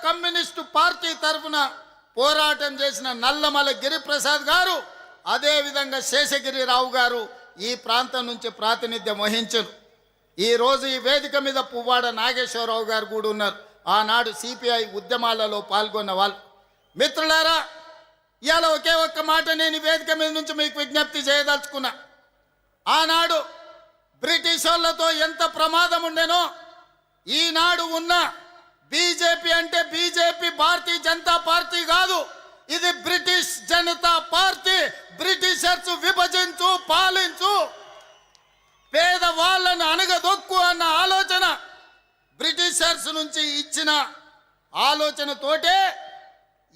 Communist party తరఫున పోరాటం చేసిన నల్లమల గిరిప్రసాద్ గారు, అదేవిధంగా శేషగిరిరావు గారు ఈ ప్రాంతం నుంచి ప్రాతినిధ్యం వహించారు. ఈరోజు ఈ వేదిక మీద పువ్వాడ నాగేశ్వరరావు గారు కూడా ఉన్నారు. ఆనాడు సిపిఐ ఉద్యమాలలో పాల్గొన్న వాళ్ళు. మిత్రులారా, ఇవాళ ఒకే ఒక్క మాట నేను ఈ వేదిక మీద నుంచి మీకు విజ్ఞప్తి చేయదలుచుకున్నా. ఆనాడు బ్రిటిష్ వాళ్ళతో ఎంత ప్రమాదం ఉండేనో, ఈనాడు ఉన్న బీజేపీ అంటే బీజేపీ భారతీయ జనతా పార్టీ కాదు, ఇది బ్రిటిష్ జనతా పార్టీ. బ్రిటిషర్స్ విభజించు, పాలించు, పేదవాళ్ళను అనగదొక్కు అన్న ఆలోచన బ్రిటిషర్స్ నుంచి ఇచ్చిన ఆలోచనతోటే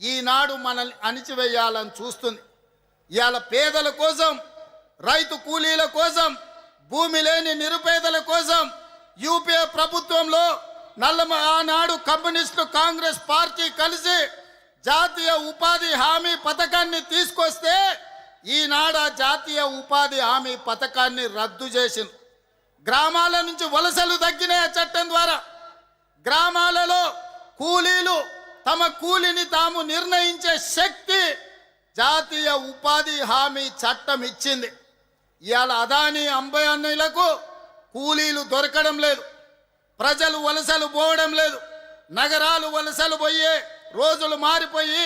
ఈనాడు మనల్ని అణిచివేయాలని చూస్తుంది. ఇవాళ పేదల కోసం, రైతు కూలీల కోసం, భూమి లేని నిరుపేదల కోసం యూపీఏ ప్రభుత్వంలో ఆనాడు కమ్యూనిస్టు కాంగ్రెస్ పార్టీ కలిసి జాతీయ ఉపాధి హామీ పథకాన్ని తీసుకొస్తే ఈనాడు ఆ జాతీయ ఉపాధి హామీ పథకాన్ని రద్దు చేసింది. గ్రామాల నుంచి వలసలు తగ్గినాయి. చట్టం ద్వారా గ్రామాలలో కూలీలు తమ కూలిని తాము నిర్ణయించే శక్తి జాతీయ ఉపాధి హామీ చట్టం ఇచ్చింది. ఇవాళ అదానీ అంబానీలకు కూలీలు దొరకడం లేదు, ప్రజలు వలసలు పోవడం లేదు, నగరాలు వలసలు పోయే రోజులు మారిపోయి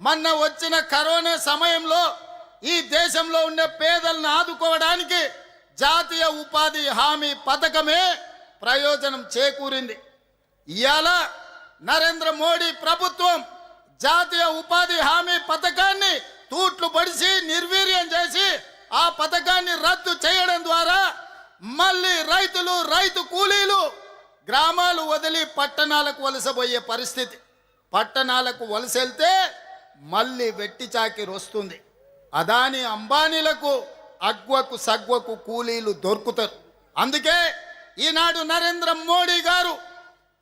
మొన్న వచ్చిన కరోనా సమయంలో ఈ దేశంలో ఉండే పేదలను ఆదుకోవడానికి జాతీయ ఉపాధి హామీ పథకమే ప్రయోజనం చేకూరింది. ఇవాళ నరేంద్ర మోడీ ప్రభుత్వం జాతీయ ఉపాధి హామీ పథకాన్ని తూట్లు పడిసి నిర్వీర్యం చేసి ఆ పథకాన్ని రద్దు చేయడం ద్వారా మళ్ళీ రైతులు, రైతు కూలీలు గ్రామాలు వదిలి పట్టణాలకు వలసపోయే పరిస్థితి. పట్టణాలకు వలసెళ్తే మళ్ళీ వెట్టి చాకిరి వస్తుంది. అదానీ అంబానీలకు అగ్వకు సగ్వకు కూలీలు దొరుకుతారు. అందుకే ఈనాడు నరేంద్ర మోడీ గారు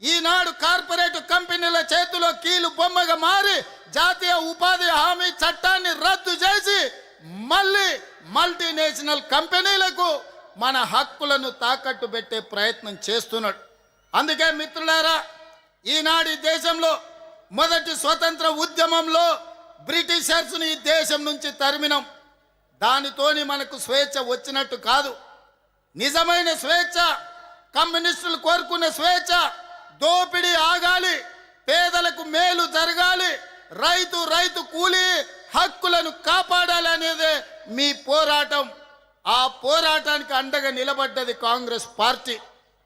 ఈనాడు కార్పొరేట్ కంపెనీల చేతిలో కీలు బొమ్మగా మారి జాతీయ ఉపాధి హామీ చట్టాన్ని రద్దు చేసి మళ్ళీ మల్టీనేషనల్ కంపెనీలకు మన హక్కులను తాకట్టు పెట్టే ప్రయత్నం చేస్తున్నాడు. అందుకే మిత్రులారా, ఈనాడు ఈ దేశంలో మొదటి స్వతంత్ర ఉద్యమంలో బ్రిటిషర్స్ని ఈ దేశం నుంచి తరిమినాం. దానితోని మనకు స్వేచ్ఛ వచ్చినట్టు కాదు. నిజమైన స్వేచ్ఛ, కమ్యూనిస్టులు కోరుకున్న స్వేచ్ఛ, దోపిడీ ఆగాలి, పేదలకు మేలు జరగాలి, రైతు కూలీ హక్కులను కాపాడాలి అనేదే మీ పోరాటం. ఆ పోరాటానికి అండగా నిలబడ్డది కాంగ్రెస్ పార్టీ.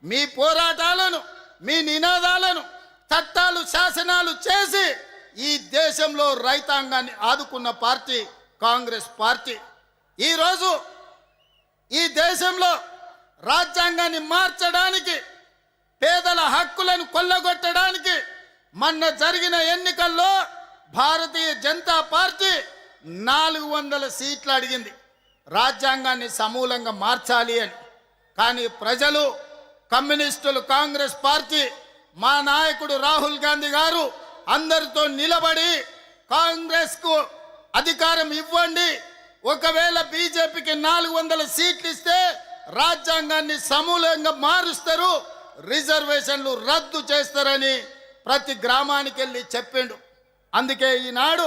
మీ పోరాటాలను, మీ నినాదాలను చట్టాలు, శాసనాలు చేసి ఈ దేశంలో రైతాంగాన్ని ఆదుకున్న పార్టీ కాంగ్రెస్ పార్టీ. ఈరోజు ఈ దేశంలో రాజ్యాంగాన్ని మార్చడానికి, పేదల హక్కులను కొల్లగొట్టడానికి మొన్న జరిగిన ఎన్నికల్లో భారతీయ జనతా పార్టీ 400 సీట్లు అడిగింది రాజ్యాంగాన్ని సమూలంగా మార్చాలి అని. కానీ ప్రజలు, కమ్యూనిస్టులు, కాంగ్రెస్ పార్టీ, మా నాయకుడు రాహుల్ గాంధీ గారు అందరితో నిలబడి కాంగ్రెస్కు అధికారం ఇవ్వండి, ఒకవేళ బీజేపీకి 400 సీట్లు ఇస్తే రాజ్యాంగాన్ని సమూలంగా మారుస్తారు, రిజర్వేషన్లు రద్దు చేస్తారని ప్రతి గ్రామానికి వెళ్ళి చెప్పిండు. అందుకే ఈనాడు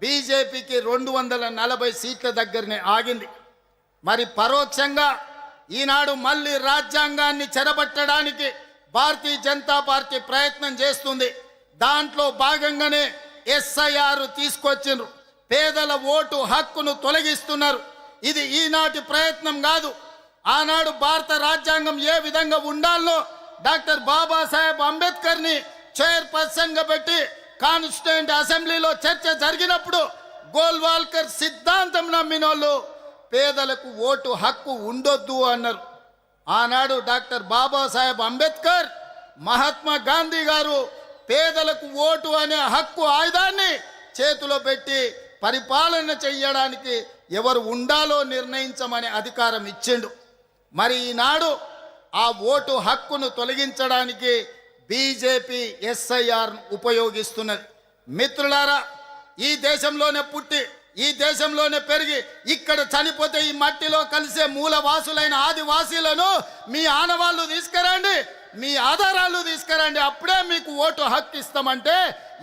బీజేపీకి 240 సీట్ల దగ్గరనే ఆగింది. మరి పరోక్షంగా ఈనాడు మళ్ళీ రాజ్యాంగాన్ని చెరబట్టడానికి భారతీయ జనతా పార్టీ ప్రయత్నం చేస్తుంది. దాంట్లో భాగంగానే ఎస్ఐఆర్ తీసుకొచ్చిండ్రు. పేదల ఓటు హక్కును తొలగిస్తున్నారు. ఇది ఈనాటి ప్రయత్నం కాదు. ఆనాడు భారత రాజ్యాంగం ఏ విధంగా ఉండాలో డాక్టర్ బాబాసాహెబ్ అంబేద్కర్ని చైర్పర్సన్గా పెట్టి కాన్స్టిట్యూయెంట్ అసెంబ్లీలో చర్చ జరిగినప్పుడు గోల్వాల్కర్ సిద్ధాంతం నమ్మినోళ్ళు పేదలకు ఓటు హక్కు ఉండొద్దు అన్నారు. ఆనాడు డాక్టర్ బాబాసాహెబ్ అంబేద్కర్, మహాత్మా గాంధీ గారు పేదలకు ఓటు అనే హక్కు ఆయుధాన్ని చేతిలో పెట్టి పరిపాలన చెయ్యడానికి ఎవరు ఉండాలో నిర్ణయించమనే అధికారం ఇచ్చిండు. మరి ఈనాడు ఆ ఓటు హక్కును తొలగించడానికి బీజేపీ ఎస్ఐఆర్ ఉపయోగిస్తున్నది. మిత్రులారా, ఈ దేశంలోనే పుట్టి, ఈ దేశంలోనే పెరిగి, ఇక్కడ చనిపోతే ఈ మట్టిలో కలిసే మూలవాసులైన ఆదివాసీలను మీ ఆనవాళ్ళు తీసుకురండి, మీ ఆధారాలు తీసుకురండి, అప్పుడే మీకు ఓటు హక్కు ఇస్తామంటే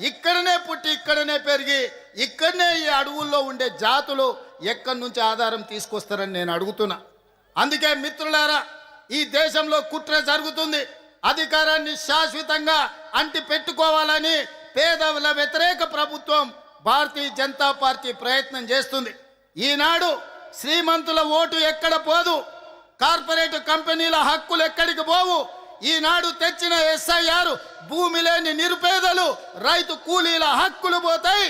ఇక్కడనే పుట్టి ఇక్కడనే పెరిగి ఇక్కడనే ఈ అడవుల్లో ఉండే జాతులు ఎక్కడి నుంచి ఆధారం తీసుకొస్తారని నేను అడుగుతున్నా. అందుకే మిత్రులారా, ఈ దేశంలో కుట్ర జరుగుతుంది. అధికారాన్ని శాశ్వతంగా అంటి పెట్టుకోవాలని పేదల వ్యతిరేక ప్రభుత్వం భారతీయ జనతా పార్టీ ప్రయత్నం చేస్తుంది. ఈనాడు శ్రీమంతుల ఓటు ఎక్కడ పోదు, కార్పొరేట్ కంపెనీల హక్కులు ఎక్కడికి పోవు. ఈనాడు తెచ్చిన SIR భూమి లేని నిరుపేదలు రైతు కూలీల హక్కులు పోతాయి.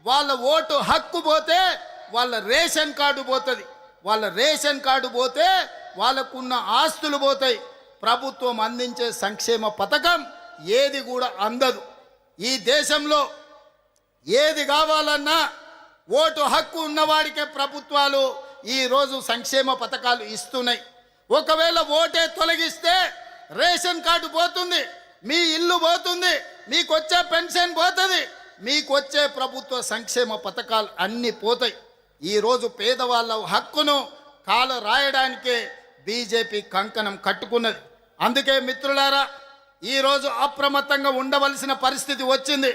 వాళ్ళ ఓటు హక్కు పోతే వాళ్ళ రేషన్ కార్డు పోతుంది. వాళ్ళ రేషన్ కార్డు పోతే వాళ్ళకున్న ఆస్తులు పోతాయి. ప్రభుత్వం అందించే సంక్షేమ పథకం ఏది కూడా అందదు. ఈ దేశంలో ఏది కావాలన్నా ఓటు హక్కు ఉన్నవాడికే ప్రభుత్వాలు ఈరోజు సంక్షేమ పథకాలు ఇస్తున్నాయి. ఒకవేళ ఓటే తొలగిస్తే రేషన్ కార్డు పోతుంది, మీ ఇల్లు పోతుంది, మీకు వచ్చే పెన్షన్ పోతుంది, మీకు వచ్చే ప్రభుత్వ సంక్షేమ పథకాలు అన్నీ పోతాయి. ఈరోజు పేదవాళ్ళ హక్కును కాల రాయడానికే బీజేపీ కంకణం కట్టుకున్నది. అందుకే మిత్రులారా, ఈరోజు అప్రమత్తంగా ఉండవలసిన పరిస్థితి వచ్చింది.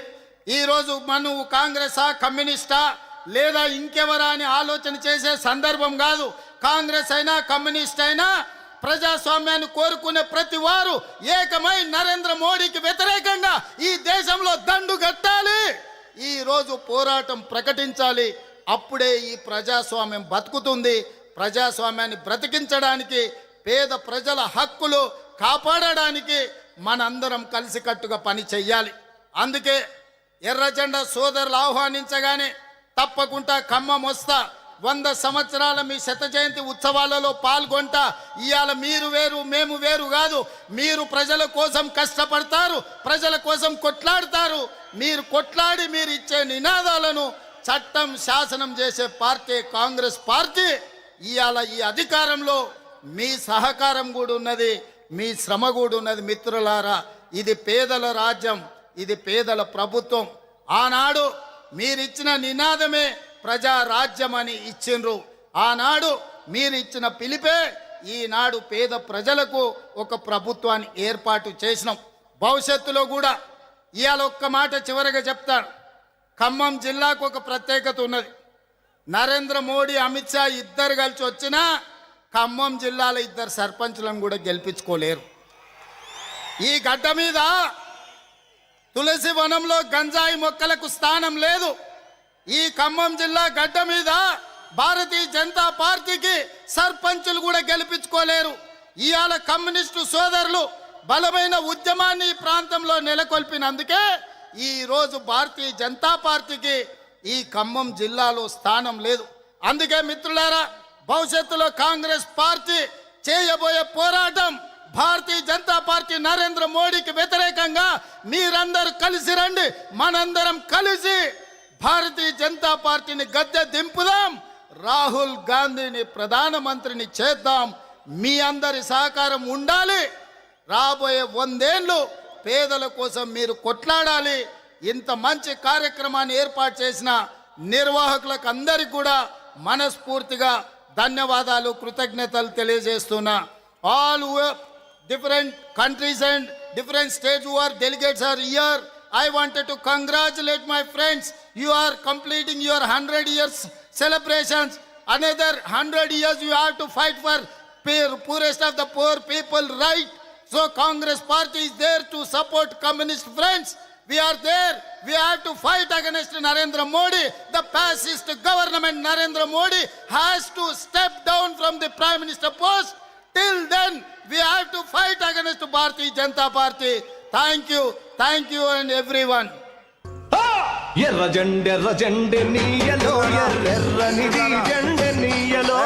ఈరోజు నువ్వు కాంగ్రెసా కమ్యూనిస్టా లేదా ఇంకెవరా అని ఆలోచన చేసే సందర్భం కాదు. కాంగ్రెస్ అయినా కమ్యూనిస్ట్ అయినా ప్రజాస్వామ్యాన్ని కోరుకునే ప్రతి వారు ఏకమై నరేంద్ర మోడీకి వ్యతిరేకంగా ఈ దేశంలో దండు కట్టాలి. ఈరోజు పోరాటం ప్రకటించాలి. అప్పుడే ఈ ప్రజాస్వామ్యం బతుకుతుంది. ప్రజాస్వామ్యాన్ని బ్రతికించడానికి, పేద ప్రజల హక్కులు కాపాడడానికి మనందరం కలిసికట్టుగా పని చెయ్యాలి. అందుకే ఎర్రజెండా సోదరులు ఆహ్వానించగానే తప్పకుండా ఖమ్మం వస్తా, 100 సంవత్సరాల మీ శత జయంతి ఉత్సవాలలో పాల్గొంటా. ఇవాళ మీరు వేరు మేము వేరు కాదు. మీరు ప్రజల కోసం కష్టపడతారు, ప్రజల కోసం కొట్లాడతారు. మీరు కొట్లాడి మీరు ఇచ్చే నినాదాలను చట్టం శాసనం చేసే పార్టీ కాంగ్రెస్ పార్టీ. ఇవాళ ఈ అధికారంలో మీ సహకారం కూడా ఉన్నది, మీ శ్రమ కూడా ఉన్నది. మిత్రులారా, ఇది పేదల రాజ్యం, ఇది పేదల ప్రభుత్వం. ఆనాడు మీరిచ్చిన నినాదమే ప్రజా రాజ్యం అని ఇచ్చిండ్రు. ఆనాడు మీరు ఇచ్చిన పిలిపే ఈనాడు పేద ప్రజలకు ఒక ప్రభుత్వాన్ని ఏర్పాటు చేసినాం. భవిష్యత్తులో కూడా ఇవాళ ఒక్క మాట చివరిగా చెప్తాను. ఖమ్మం జిల్లాకు ఒక ప్రత్యేకత ఉన్నది. నరేంద్ర మోడీ అమిత్ షా ఇద్దరు కలిసి వచ్చినా ఖమ్మం జిల్లాలో 2 సర్పంచులను కూడా గెలిపించుకోలేరు. ఈ గడ్డ మీద తులసి వనంలో గంజాయి మొక్కలకు స్థానం లేదు. ఈ ఖమ్మం జిల్లా గడ్డ మీద భారతీయ జనతా పార్టీకి సర్పంచులు కూడా గెలిపించుకోలేరు. ఇవాళ కమ్యూనిస్టు సోదరులు బలమైన ఉద్యమాన్ని ఈ ప్రాంతంలో నెలకొల్పినందుకే ఈరోజు భారతీయ జనతా పార్టీకి ఈ ఖమ్మం జిల్లాలో స్థానం లేదు. అందుకే మిత్రులారా, భవిష్యత్తులో కాంగ్రెస్ పార్టీ చేయబోయే పోరాటం భారతీయ జనతా పార్టీ నరేంద్ర మోడీకి వ్యతిరేకంగా మీరందరూ కలిసి రండి. మనందరం కలిసి భారతీయ జనతా పార్టీని గద్దె దింపుదాం, రాహుల్ గాంధీని ప్రధానమంత్రిని చేద్దాం. మీ అందరి సహకారం ఉండాలి. రాబోయే 100 ఏళ్ళు పేదల కోసం మీరు కొట్లాడాలి. ఇంత మంచి కార్యక్రమాన్ని ఏర్పాటు చేసిన నిర్వాహకులకు అందరికీ కూడా మనస్ఫూర్తిగా ధన్యవాదాలు, కృతజ్ఞతలు తెలియజేస్తున్నా. All different countries and different states who are delegates are here. I wanted to congratulate my friends. You are completing your 100 years celebrations. Another 100 years you have to fight for poorest of the poor people, right? So Congress party is there to support communist friends. We are there. We have to fight against Narendra Modi. The fascist government Narendra Modi has to step down from the prime minister post. Till then, we have to fight against Bharatiya Janata Party. Thank you and everyone. ఎర్ర జెండె నీయలో ఎర్రని జెండె నీయలో